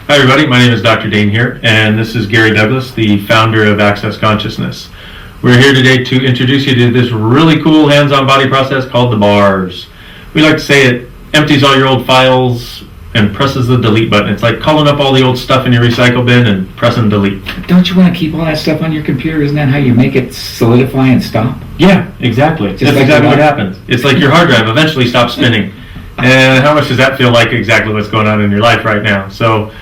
Hi everybody, my name is Dr. Dane here, and this is Gary Douglas, the founder of Access Consciousness. We're here today to introduce you to this really cool hands-on body process called the bars. We like to say it empties all your old files and presses the delete button. It's like calling up all the old stuff in your recycle bin and pressing delete. Don't you want to keep all that stuff on your computer? Isn't that how you make it solidify and stop? Yeah, exactly. That's like exactly what happens. It's like your hard drive eventually stops spinning. And how much does that feel like exactly what's going on in your life right now? So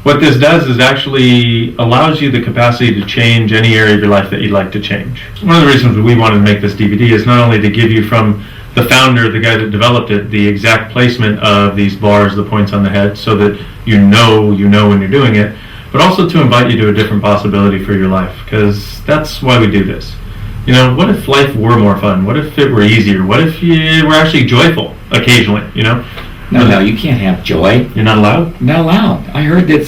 what this does is actually allows you the capacity to change any area of your life that you'd like to change. One of the reasons we wanted to make this DVD is not only to give you from the founder, the guy that developed it, the exact placement of these bars, the points on the head, so that you know when you're doing it, but also to invite you to a different possibility for your life, because that's why we do this. You know, what if life were more fun? What if it were easier? What if you were actually joyful occasionally, you know? No, you can't have joy. You're not allowed? Not allowed. I heard that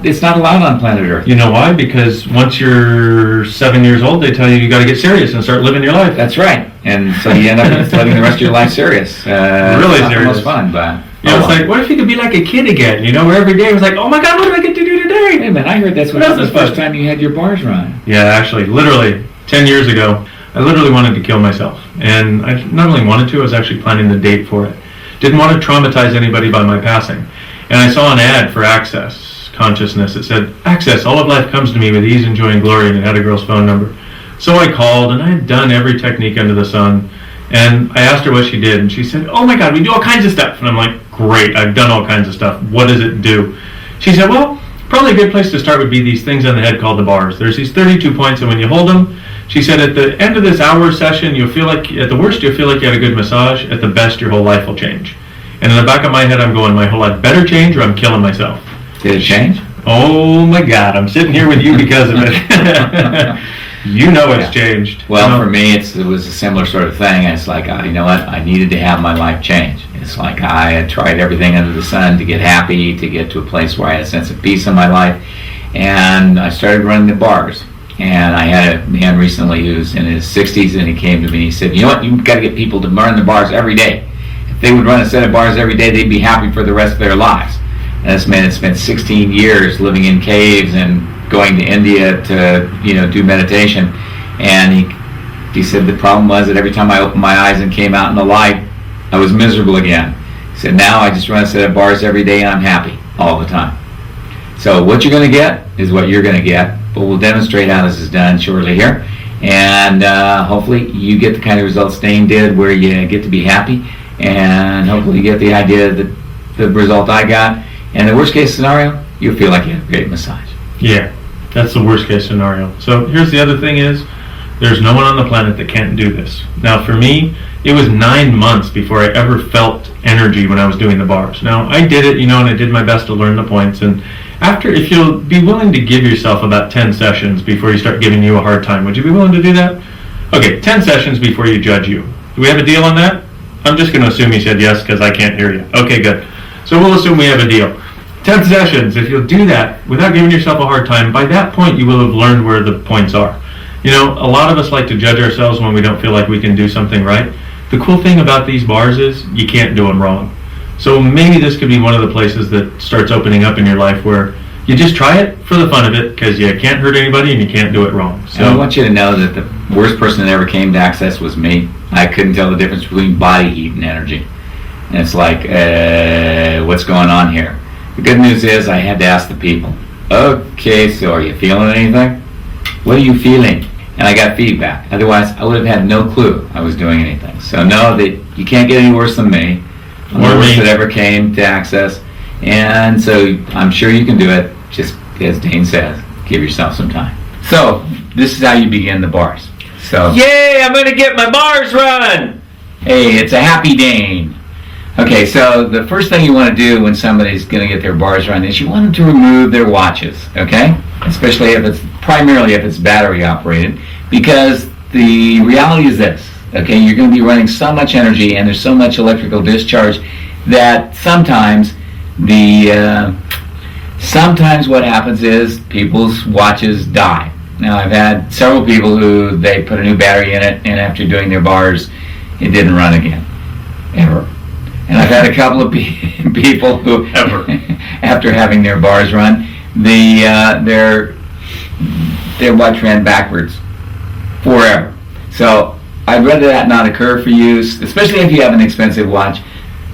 it's not allowed on planet Earth. You know why? Because once you're 7 years old, they tell you got to get serious and start living your life. That's right. And so you end up living the rest of your life serious. Really it's not serious. the most fun, but... You know, it's like, what if you could be like a kid again? You know, where every day was like, oh my God, what do I get to do today? Wait a minute, I heard that's what happened the first time you had your bars run. Yeah, actually, literally, 10 years ago, I literally wanted to kill myself. And I not only wanted to, I was actually planning the date for it. Didn't want to traumatize anybody by my passing. And I saw an ad for Access Consciousness. It said, Access, all of life comes to me with ease and joy and glory, and it had a girl's phone number. So I called, and I had done every technique under the sun. And I asked her what she did, and she said, oh my God, we do all kinds of stuff. And I'm like, great, I've done all kinds of stuff. What does it do? She said, well, probably a good place to start would be these things on the head called the bars. There's these 32 points, and when you hold them, she said at the end of this hour session, you'll feel like, at the worst, you'll feel like you had a good massage. At the best, your whole life will change. And in the back of my head, I'm going, my whole life better change or I'm killing myself. Did it change? Oh my God, I'm sitting here with you because of it. You know it's changed. Well, for me, it was a similar sort of thing. It's like, you know what, I needed to have my life change. It's like I had tried everything under the sun to get happy, to get to a place where I had a sense of peace in my life. And I started running the bars. And I had a man recently who's in his 60s, and he came to me and he said, you know what, you've got to get people to run the bars every day. If they would run a set of bars every day, they'd be happy for the rest of their lives. And this man had spent 16 years living in caves and going to India to, do meditation. And he said the problem was that every time I opened my eyes and came out in the light, I was miserable again. He said, now I just run a set of bars every day and I'm happy all the time. So what you're going to get is what you're going to get. But we'll demonstrate how this is done shortly here. And hopefully you get the kind of results Dane did where you get to be happy. And hopefully you get the idea that the result I got. And the worst case scenario, you'll feel like you had a great massage. Yeah, that's the worst case scenario. So here's the other thing is, there's no one on the planet that can't do this. Now for me, it was 9 months before I ever felt energy when I was doing the bars. Now I did it, and I did my best to learn the points. And after, if you'll be willing to give yourself about 10 sessions before you start giving you a hard time, would you be willing to do that? Okay, 10 sessions before you judge you. Do we have a deal on that? I'm just going to assume you said yes because I can't hear you. Okay, good. So we'll assume we have a deal. 10 sessions, if you'll do that without giving yourself a hard time, by that point you will have learned where the points are. A lot of us like to judge ourselves when we don't feel like we can do something right. The cool thing about these bars is you can't do them wrong. So maybe this could be one of the places that starts opening up in your life where you just try it for the fun of it because you can't hurt anybody and you can't do it wrong. So and I want you to know that the worst person that ever came to Access was me. I couldn't tell the difference between body heat and energy. And it's like, what's going on here? The good news is I had to ask the people, okay, so are you feeling anything? What are you feeling? And I got feedback. Otherwise, I would have had no clue I was doing anything. So know that you can't get any worse than me. I'm the worst that ever came to Access. And so I'm sure you can do it. Just as Dane says, give yourself some time. So this is how you begin the bars. So yay, I'm going to get my bars run. Hey, it's a happy Dane. Okay, so the first thing you want to do when somebody's going to get their bars run is you want them to remove their watches, okay? Especially primarily if it's battery operated, because the reality is this, okay? You're going to be running so much energy and there's so much electrical discharge that sometimes what happens is people's watches die. Now I've had several people who they put a new battery in it and after doing their bars, it didn't run again, ever. And I've had a couple of people who after having their bars run, their watch ran backwards forever. So I'd rather that not occur for you, especially if you have an expensive watch.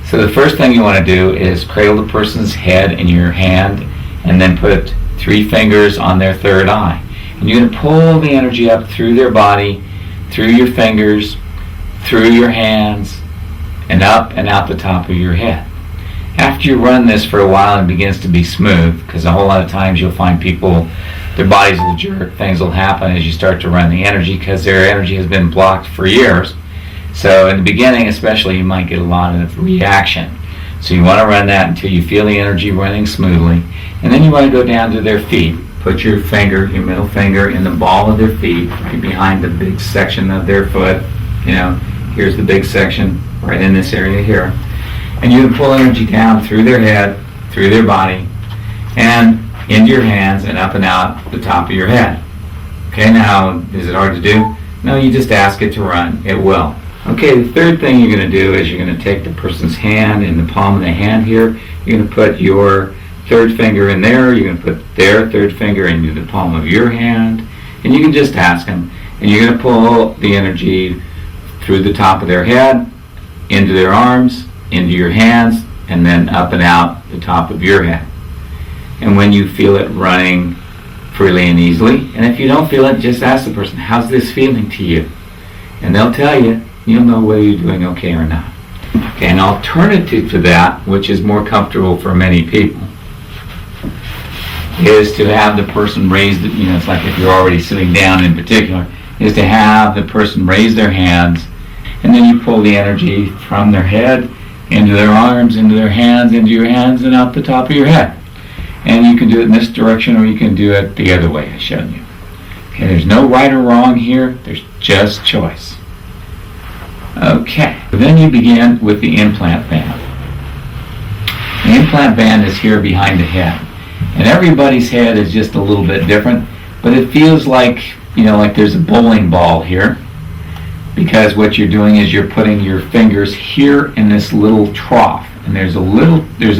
So the first thing you want to do is cradle the person's head in your hand and then put 3 fingers on their third eye. And you're going to pull the energy up through their body, through your fingers, through your hands, and up and out the top of your head. After you run this for a while and it begins to be smooth, because a whole lot of times you'll find people, their bodies will jerk, things will happen as you start to run the energy because their energy has been blocked for years. So in the beginning especially, you might get a lot of reaction. So you want to run that until you feel the energy running smoothly. And then you want to go down to their feet. Put your finger, your middle finger, in the ball of their feet, right behind the big section of their foot. You know, here's the big section, right in this area here. And you can pull energy down through their head, through their body, and into your hands and up and out the top of your head. Okay, now, is it hard to do? No, you just ask it to run. It will. Okay, the third thing you're going to do is you're going to take the person's hand in the palm of the hand here. You're going to put your third finger in there. You're going to put their third finger into the palm of your hand. And you can just ask them. And you're going to pull the energy through the top of their head, into their arms, into your hands, and then up and out the top of your head. And when you feel it running freely and easily, and if you don't feel it, just ask the person, how's this feeling to you? And they'll tell you. You'll know whether you're doing okay or not. Okay, an alternative to that, which is more comfortable for many people, is to have the person raise, it's like if you're already sitting down in particular, is to have the person raise their hands, and then you pull the energy from their head into their arms, into their hands, into your hands, and out the top of your head. And you can do it in this direction, or you can do it the other way I showed you. Okay, there's no right or wrong here, there's just choice. Okay, then you begin with the implant band. The implant band is here behind the head. And everybody's head is just a little bit different, but it feels like, like there's a bowling ball here, because what you're doing is you're putting your fingers here in this little trough, and there's a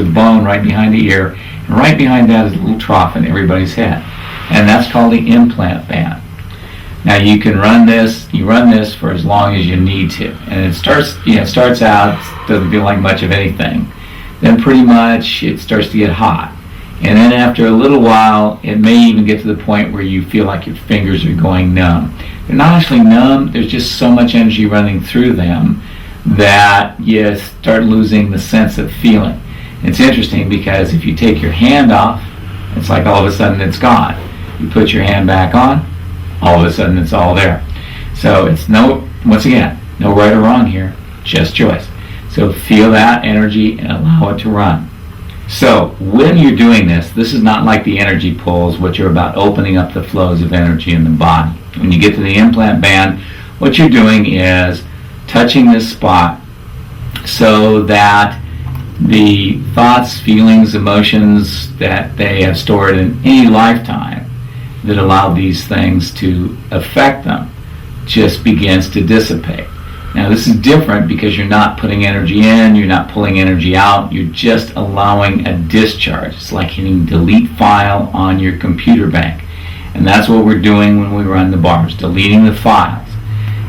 bone right behind the ear, and right behind that is a little trough in everybody's head. And that's called the implant band. Now you can run this for as long as you need to. And it starts out, doesn't feel like much of anything. Then pretty much it starts to get hot. And then after a little while, it may even get to the point where you feel like your fingers are going numb. They're not actually numb, there's just so much energy running through them that you start losing the sense of feeling. It's interesting because if you take your hand off, it's like all of a sudden it's gone. You put your hand back on, all of a sudden it's all there. So it's once again, no right or wrong here, just choice. So feel that energy and allow it to run. So when you're doing this is not like the energy pulls, which are about opening up the flows of energy in the body. When you get to the implant band, what you're doing is touching this spot so that the thoughts, feelings, emotions that they have stored in any lifetime that allow these things to affect them just begins to dissipate. Now this is different because you're not putting energy in, you're not pulling energy out, you're just allowing a discharge. It's like hitting delete file on your computer bank. And that's what we're doing when we run the bars, deleting the files.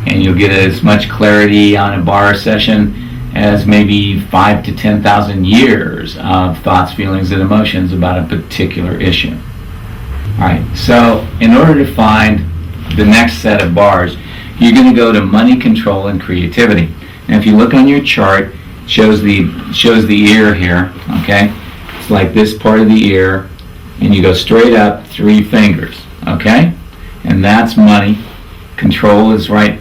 And you'll get as much clarity on a bar session as maybe 5 to 10,000 years of thoughts, feelings, and emotions about a particular issue. Alright, so in order to find the next set of bars, you're going to go to money, control, and creativity. And if you look on your chart, it shows the ear here, okay? It's like this part of the ear, and you go straight up 3 fingers, okay? And that's money. Control is right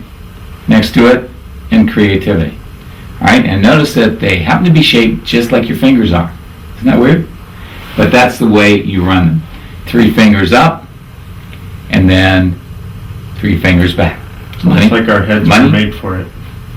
next to it, and creativity. Alright, and notice that they happen to be shaped just like your fingers are. Isn't that weird? But that's the way you run them. 3 fingers up, and then 3 fingers back. Money, it's like our heads were made for it.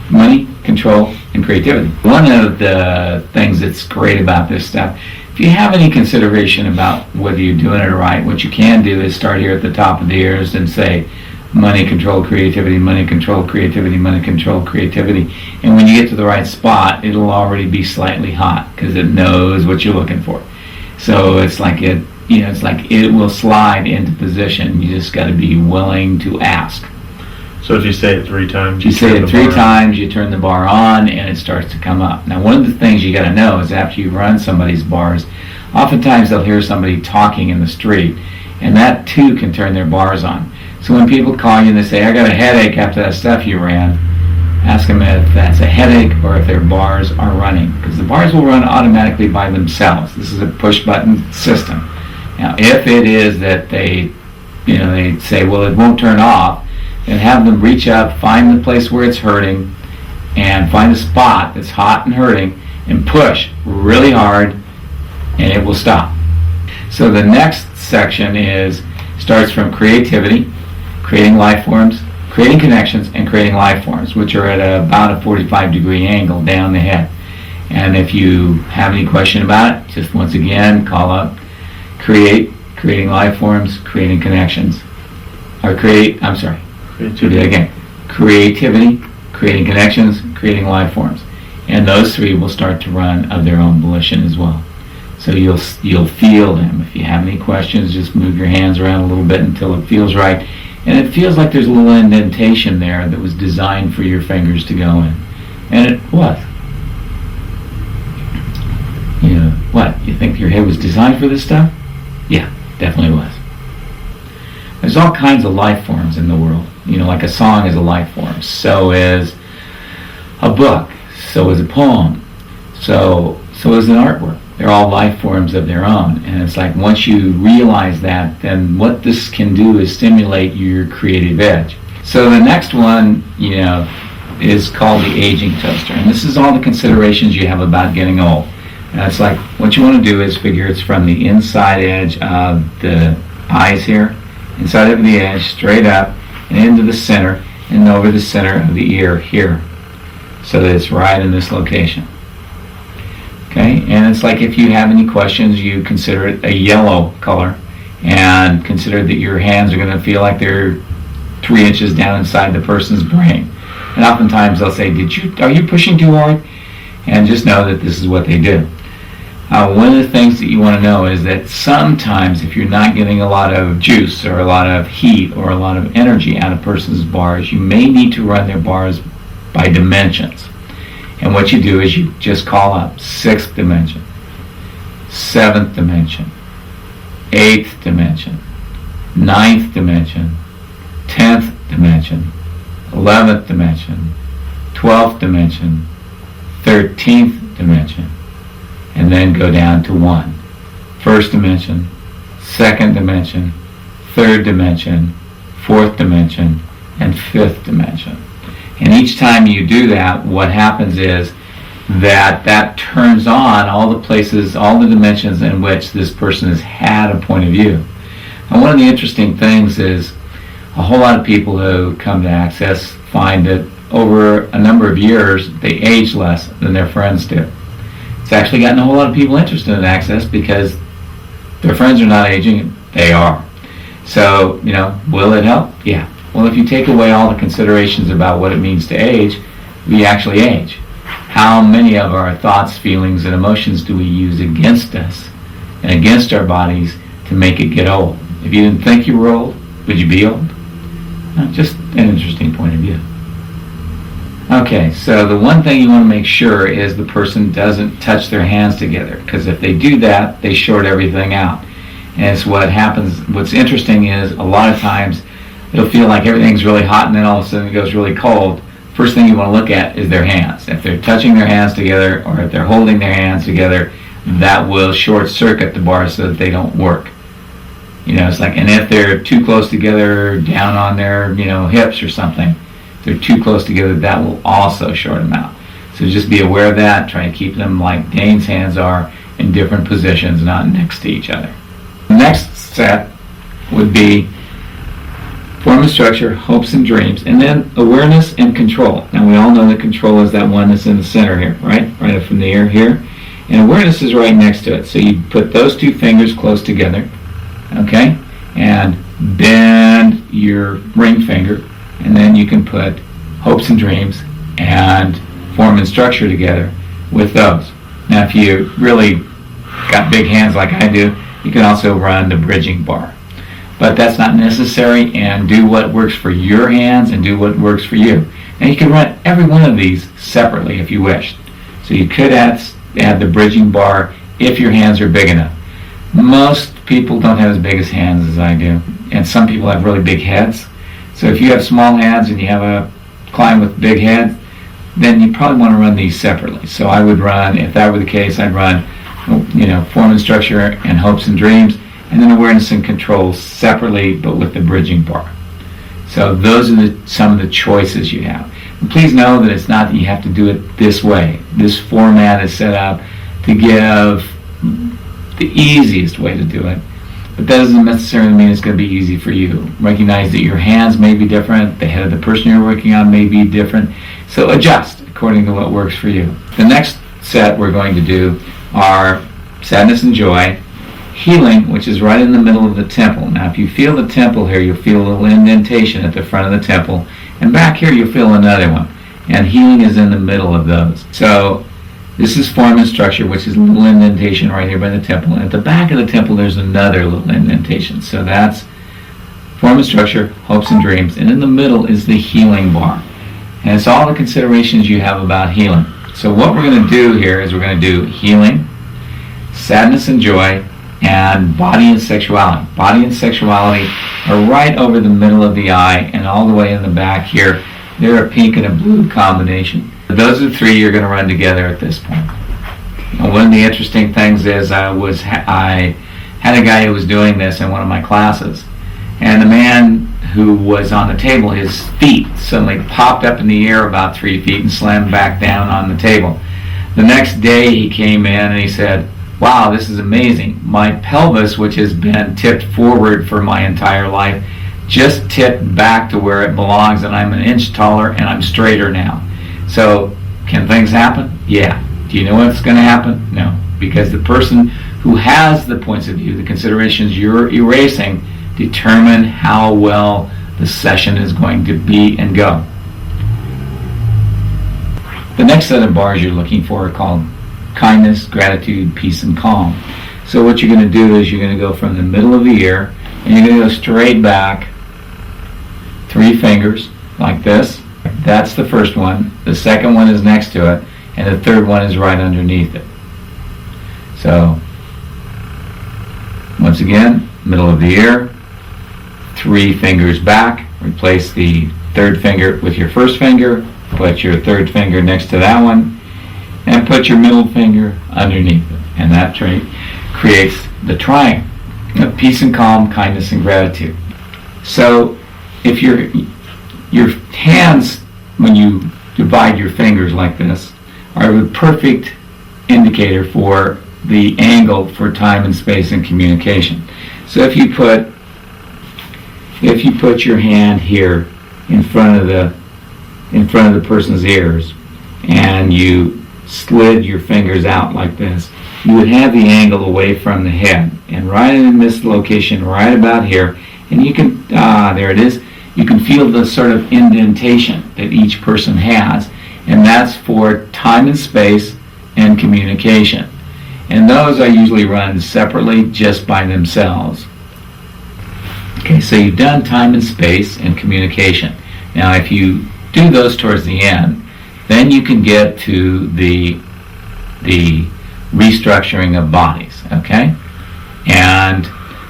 Money, control, and creativity. One of the things that's great about this stuff, if you have any consideration about whether you're doing it right, what you can do is start here at the top of the ears and say, money, control, creativity, money, control, creativity, money, control, creativity. And when you get to the right spot, it'll already be slightly hot because it knows what you're looking for. So it's like it will slide into position. You just got to be willing to ask. So if you say it 3 times, You say turn it the 3 bar on. times, you turn the bar on, and it starts to come up. Now, one of the things you got to know is after you run somebody's bars, oftentimes they'll hear somebody talking in the street, and that too can turn their bars on. So when people call you and they say, I got a headache after that stuff you ran, ask them if that's a headache or if their bars are running, because the bars will run automatically by themselves. This is a push-button system. Now, if it is that they say, well, it won't turn off, then have them reach up, find the place where it's hurting, and find a spot that's hot and hurting, and push really hard, and it will stop. So the next section starts from creativity, creating life forms, creating connections, and creating life forms, which are at about a 45-degree angle down the head. And if you have any question about it, just once again, call up creating life forms, creating connections. Do that again. Creativity, creating connections, creating life forms. And those 3 will start to run of their own volition as well. So you'll feel them. If you have any questions, just move your hands around a little bit until it feels right. And it feels like there's a little indentation there that was designed for your fingers to go in. And it was. What? You think your head was designed for this stuff? Yeah, definitely was. There's all kinds of life forms in the world. Like a song is a life form. So is a book. So is a poem. So is an artwork. They're all life forms of their own. And it's like once you realize that, then what this can do is stimulate your creative edge. So the next one, is called the aging toaster. And this is all the considerations you have about getting old. And it's like what you want to do is figure it's from the inside edge of the eyes here, inside of the edge, straight up, and into the center, and over the center of the ear here. So that it's right in this location. Okay, and it's like if you have any questions, you consider it a yellow color, and consider that your hands are going to feel like they're 3 inches down inside the person's brain. And oftentimes they'll say, are you pushing too hard? And just know that this is what they do. One of the things that you want to know is that sometimes if you're not getting a lot of juice or a lot of heat or a lot of energy out of a person's bars, you may need to run their bars by dimensions. And what you do is you just call up 6th dimension, 7th dimension, 8th dimension, 9th dimension, 10th dimension, 11th dimension, 12th dimension, 13th dimension, and then go down to 1. 1st dimension, 2nd dimension, 3rd dimension, 4th dimension, and 5th dimension. And each time you do that, what happens is that turns on all the places, all the dimensions in which this person has had a point of view. And one of the interesting things is a whole lot of people who come to Access find that over a number of years, they age less than their friends do. It's actually gotten a whole lot of people interested in Access because their friends are not aging, and they are. So, will it help? Yeah. Well, if you take away all the considerations about what it means to age, we actually age. How many of our thoughts, feelings, and emotions do we use against us and against our bodies to make it get old? If you didn't think you were old, would you be old? Just an interesting point of view. Okay, so the one thing you want to make sure is the person doesn't touch their hands together, because if they do that, they short everything out. And it's what happens. What's interesting is a lot of times it'll feel like everything's really hot and then all of a sudden it goes really cold. First thing you want to look at is their hands. If they're touching their hands together or if they're holding their hands together, that will short circuit the bars so that they don't work. It's like, and if they're too close together down on their, hips or something, if they're too close together, that will also short them out. So just be aware of that. Try to keep them like Dane's hands are in different positions, not next to each other. The next set would be form and structure, hopes and dreams, and then awareness and control. Now we all know that control is that one that's in the center here, right? Right up from the ear here. And awareness is right next to it. So you put those 2 fingers close together, okay? And bend your ring finger, and then you can put hopes and dreams and form and structure together with those. Now if you really got big hands like I do, you can also run the bridging bar. But that's not necessary, and do what works for your hands and do what works for you. And you can run every one of these separately if you wish. So you could add the bridging bar if your hands are big enough. Most people don't have as big as hands as I do, and some people have really big heads. So if you have small hands and you have a client with big head, then you probably want to run these separately. So I would run, if that were the case, I'd run, form and structure and hopes and dreams, and then awareness and control separately, but with the bridging bar. So those are some of the choices you have. And please know that it's not that you have to do it this way. This format is set up to give the easiest way to do it, but that doesn't necessarily mean it's going to be easy for you. Recognize that your hands may be different, the head of the person you're working on may be different, so adjust according to what works for you. The next set we're going to do are sadness and joy, healing, which is right in the middle of the temple. Now if you feel the temple here, you'll feel a little indentation at the front of the temple, and back here you'll feel another one, and healing is in the middle of those. So this is form and structure, which is a little indentation right here by the temple. And at the back of the temple, there's another little indentation. So that's form and structure, hopes and dreams. And in the middle is the healing bar. And it's all the considerations you have about healing. So what we're going to do here is we're going to do healing, sadness and joy, and body and sexuality. Body and sexuality are right over the middle of the eye and all the way in the back here. They're a pink and a blue combination. Those are the three you're going to run together at this point. And one of the interesting things is I had a guy who was doing this in one of my classes, and the man who was on the table, his feet suddenly popped up in the air about 3 feet and slammed back down on the table. The next day he came in and he said, "Wow, this is amazing. My pelvis, which has been tipped forward for my entire life, just tipped back to where it belongs, and I'm an inch taller and I'm straighter now." So, can things happen? Yeah. Do you know what's going to happen? No. Because the person who has the points of view, the considerations you're erasing, determine how well the session is going to be and go. The next set of bars you're looking for are called kindness, gratitude, peace, and calm. So what you're going to do is you're going to go from the middle of the ear, and you're going to go straight back 3 fingers like this. That's the first one. The second one is next to it, and the third one is right underneath it. So, once again, middle of the ear, 3 fingers back, replace the third finger with your first finger, put your third finger next to that one, and put your middle finger underneath it. And that creates the triangle of peace and calm, kindness and gratitude. So, if your hands, when you divide your fingers like this, are a perfect indicator for the angle for time and space and communication. So if you put your hand here in front of the person's ears, and you slid your fingers out like this, you would have the angle away from the head, and right in this location, right about here, and you can there it is. You can feel the sort of indentation that each person has, and that's for time and space and communication. And those I usually run separately just by themselves. Okay, so you've done time and space and communication. Now if you do those towards the end, then you can get to the restructuring of bodies, okay? And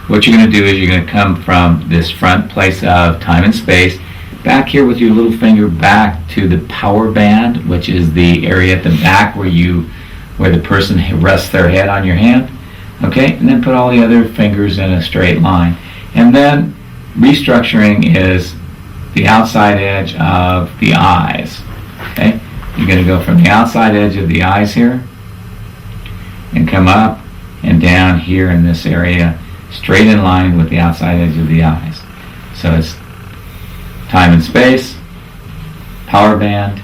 what you're going to do is you're going to come from this front place of time and space, back here with your little finger back to the power band, which is the area at the back where the person rests their head on your hand, okay? And then put all the other fingers in a straight line. And then restructuring is the outside edge of the eyes, okay? You're going to go from the outside edge of the eyes here and come up and down here in this area, straight in line with the outside edge of the eyes. So it's time and space, power band,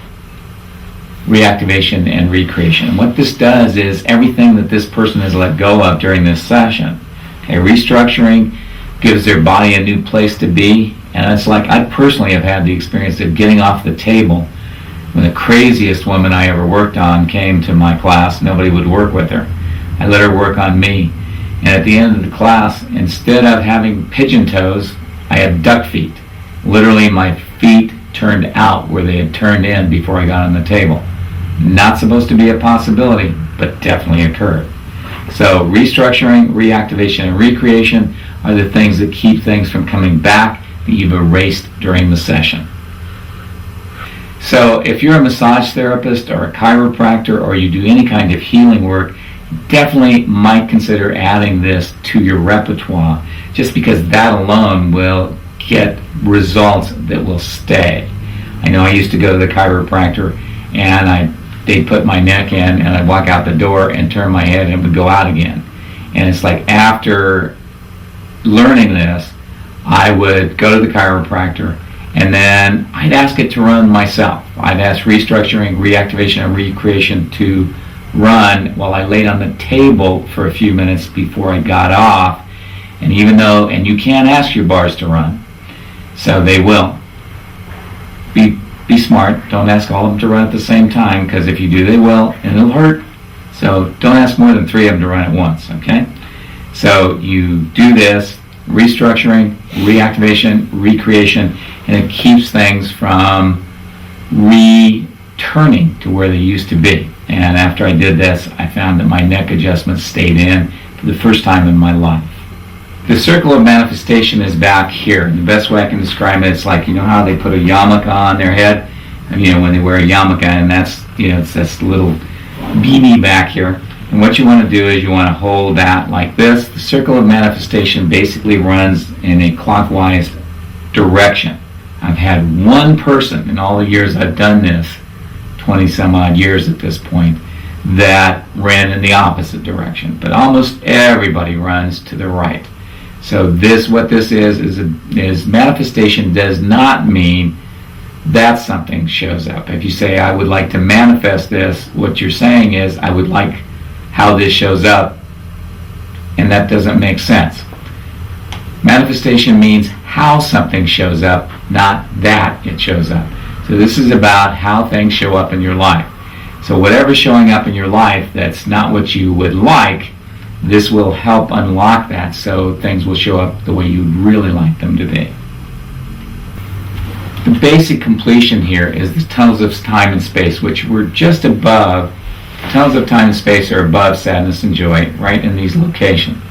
reactivation, and recreation. And what this does is everything that this person has let go of during this session. Okay, restructuring gives their body a new place to be, and it's like I personally have had the experience of getting off the table when the craziest woman I ever worked on came to my class. Nobody would work with her. I let her work on me. And at the end of the class, instead of having pigeon toes, I had duck feet. Literally, my feet turned out where they had turned in before I got on the table. Not supposed to be a possibility, but definitely occurred. So restructuring, reactivation, and recreation are the things that keep things from coming back that you've erased during the session. So if you're a massage therapist or a chiropractor or you do any kind of healing work, definitely might consider adding this to your repertoire, just because that alone will get results that will stay. I know I used to go to the chiropractor and they'd put my neck in and I'd walk out the door and turn my head and it would go out again. And it's like after learning this, I would go to the chiropractor and then I'd ask it to run myself. I'd ask restructuring, reactivation, and recreation to run while I laid on the table for a few minutes before I got off. And and you can't ask your bars to run, so they will. Be smart. Don't ask all of them to run at the same time, because if you do, they will, and it'll hurt. So don't ask more than 3 of them to run at once, okay? So you do this, restructuring, reactivation, recreation, and it keeps things from returning to where they used to be. And after I did this, I found that my neck adjustments stayed in for the first time in my life. The circle of manifestation is back here. And the best way I can describe it, it's like, you know how they put a yarmulke on their head? And, when they wear a yarmulke, and that's, it's this little beanie back here. And what you want to do is you want to hold that like this. The circle of manifestation basically runs in a clockwise direction. I've had one person in all the years I've done this, 20 some odd years at this point, that ran in the opposite direction. But almost everybody runs to the right. So what this is manifestation does not mean that something shows up. If you say, I would like to manifest this, what you're saying is, I would like how this shows up, and that doesn't make sense. Manifestation means how something shows up, not that it shows up. So this is about how things show up in your life. So whatever's showing up in your life that's not what you would like, this will help unlock that so things will show up the way you'd really like them to be. The basic completion here is the tunnels of time and space, which were just above. Tunnels of time and space are above sadness and joy, right in these locations.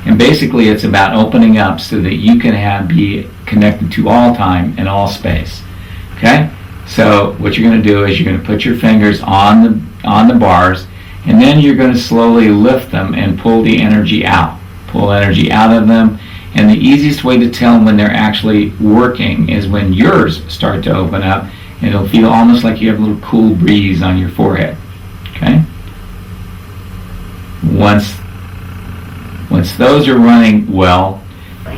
And basically it's about opening up so that you can be connected to all time and all space. Okay? So what you're going to do is you're going to put your fingers on the bars, and then you're going to slowly lift them and pull the energy out. Pull energy out of them. And the easiest way to tell when they're actually working is when yours start to open up, and it'll feel almost like you have a little cool breeze on your forehead. Okay? Once those are running well,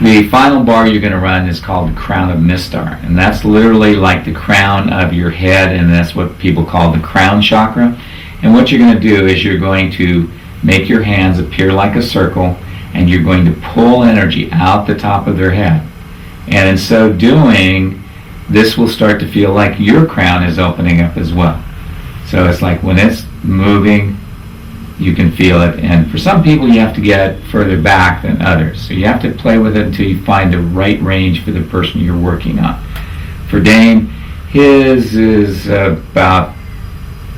the final bar you're going to run is called the crown of Mistar, and that's literally like the crown of your head, and that's what people call the crown chakra. And what you're going to do is you're going to make your hands appear like a circle, and you're going to pull energy out the top of their head. And in so doing, this will start to feel like your crown is opening up as well. So it's like when it's moving, you can feel it. And for some people, you have to get it further back than others. So you have to play with it until you find the right range for the person you're working on. For Dane, his is about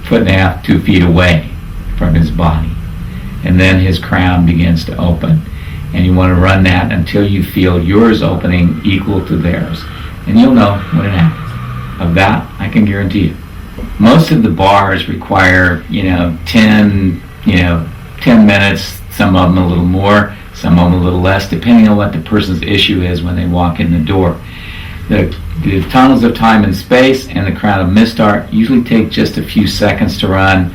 1.5 to 2 feet away from his body. And then his crown begins to open. And you want to run that until you feel yours opening equal to theirs. And you'll know when it happens. Of that, I can guarantee you. Most of the bars require, 10 minutes, some of them a little more, some of them a little less, depending on what the person's issue is when they walk in the door. The tunnels of time and space and the crown of Mistar usually take just a few seconds to run,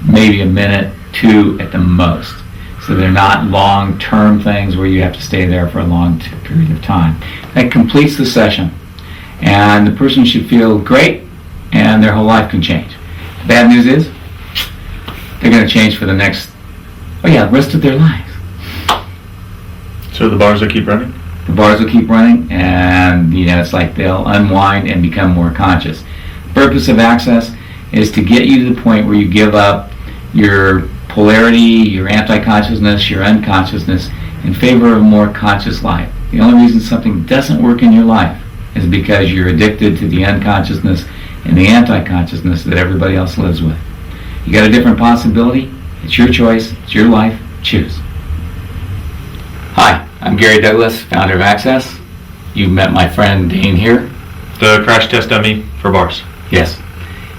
maybe a minute, 2 at the most. So they're not long-term things where you have to stay there for a long period of time. That completes the session. And the person should feel great, and their whole life can change. The bad news is, they're going to change for the rest of their lives. So the bars will keep running? The bars will keep running, and it's like they'll unwind and become more conscious. The purpose of Access is to get you to the point where you give up your polarity, your anti-consciousness, your unconsciousness, in favor of a more conscious life. The only reason something doesn't work in your life is because you're addicted to the unconsciousness and the anti-consciousness that everybody else lives with. You got a different possibility? It's your choice. It's your life. Choose. Hi, I'm Gary Douglas, founder of Access. You've met my friend Dane here. The crash test dummy for bars. Yes.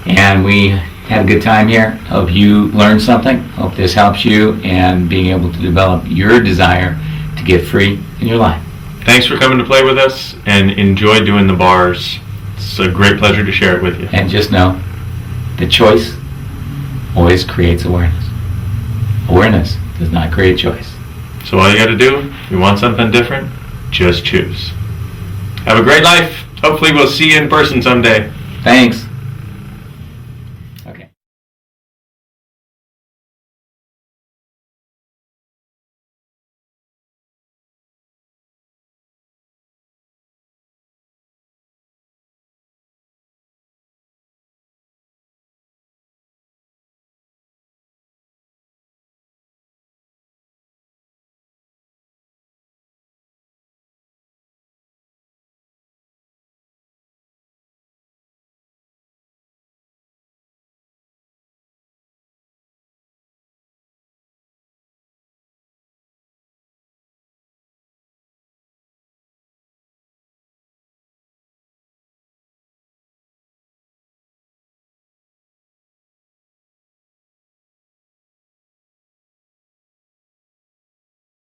And we had a good time here. Hope you learned something. Hope this helps you and being able to develop your desire to get free in your life. Thanks for coming to play with us, and enjoy doing the bars. It's a great pleasure to share it with you. And just know, the choice always creates awareness. Awareness does not create choice. So all you got to do, if you want something different, just choose. Have a great life. Hopefully we'll see you in person someday. Thanks.